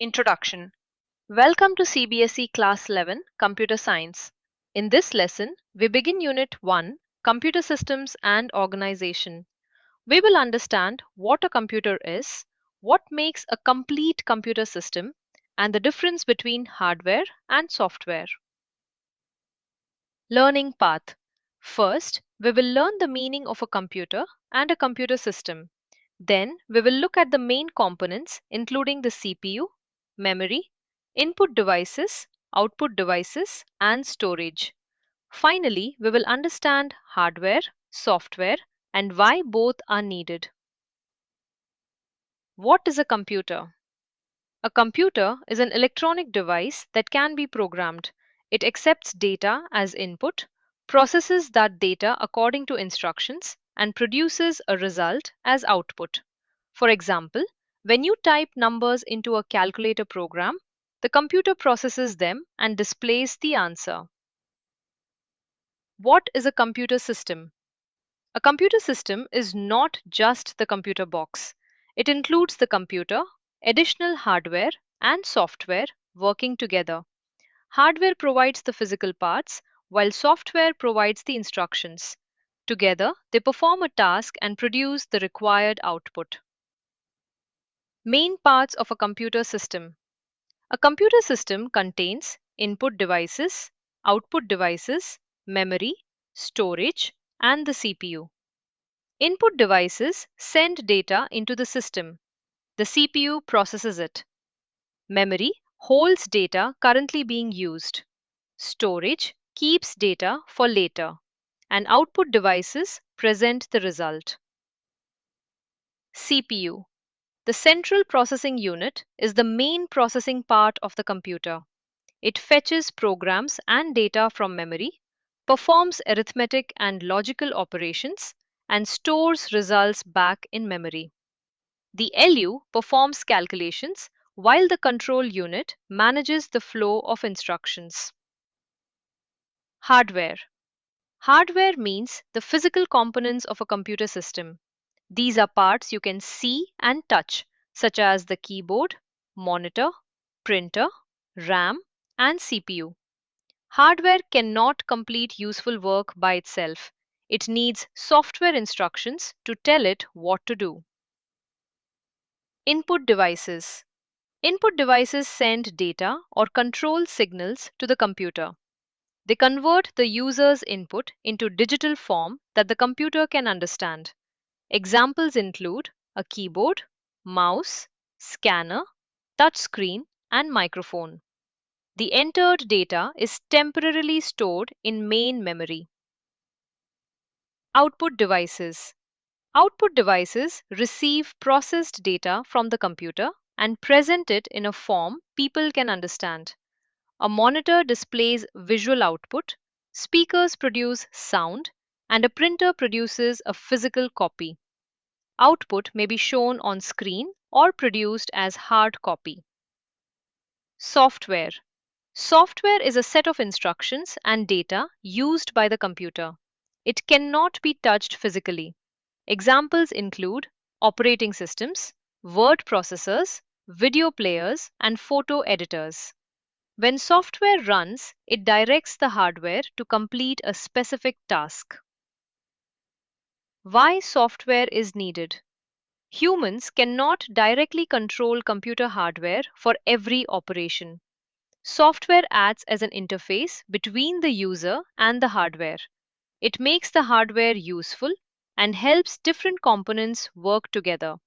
Introduction. Welcome to CBSE Class 11 Computer Science. In this lesson, we begin Unit 1 Computer Systems and Organization. We will understand what a computer is, what makes a complete computer system, and the difference between hardware and software. Learning path. First, we will learn the meaning of a computer and a computer system. Then, we will look at the main components including the CPU, memory, input devices, output devices, and storage. Finally, we will understand hardware, software, and why both are needed. What is a computer? A computer is an electronic device that can be programmed. It accepts data as input, processes that data according to instructions, and produces a result as output. For example, when you type numbers into a calculator program, the computer processes them and displays the answer. What is a computer system? A computer system is not just the computer box. It includes the computer, additional hardware, and software working together. Hardware provides the physical parts, while software provides the instructions. Together, they perform a task and produce the required output. Main parts of a computer system. A computer system contains input devices, output devices, memory, storage, and the CPU. Input devices send data into the system. The CPU processes it. Memory holds data currently being used. Storage keeps data for later. And output devices present the result. CPU. The central processing unit is the main processing part of the computer. It fetches programs and data from memory, performs arithmetic and logical operations, and stores results back in memory. The LU performs calculations while the control unit manages the flow of instructions. Hardware. Hardware means the physical components of a computer system. These are parts you can see and touch, such as the keyboard, monitor, printer, RAM, and CPU. Hardware cannot complete useful work by itself. It needs software instructions to tell it what to do. Input devices. Input devices send data or control signals to the computer. They convert the user's input into digital form that the computer can understand. Examples include a keyboard, mouse, scanner, touchscreen, and microphone. The entered data is temporarily stored in main memory. Output devices. Output devices receive processed data from the computer and present it in a form people can understand. A monitor displays visual output, speakers produce sound, and a printer produces a physical copy. Output may be shown on screen or produced as hard copy. Software. Software is a set of instructions and data used by the computer. It cannot be touched physically. Examples include operating systems, word processors, video players, and photo editors. When software runs, it directs the hardware to complete a specific task. Why software is needed? Humans cannot directly control computer hardware for every operation. Software acts as an interface between the user and the hardware. It makes the hardware useful and helps different components work together.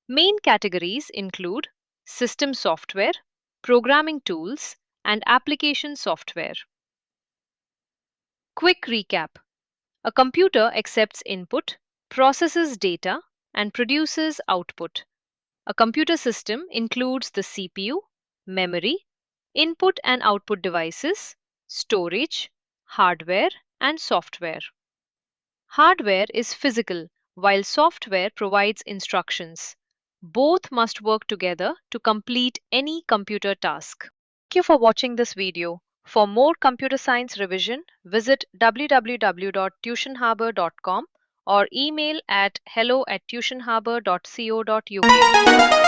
Main categories include system software, programming tools, and application software. Quick recap. A computer accepts input, processes data, and produces output. A computer system includes the CPU, memory, input and output devices, storage, hardware, and software. Hardware is physical, while software provides instructions. Both must work together to complete any computer task. Thank you for watching this video. For more computer science revision, visit www.tuitionharbour.com or email at hello@tuitionharbour.co.uk.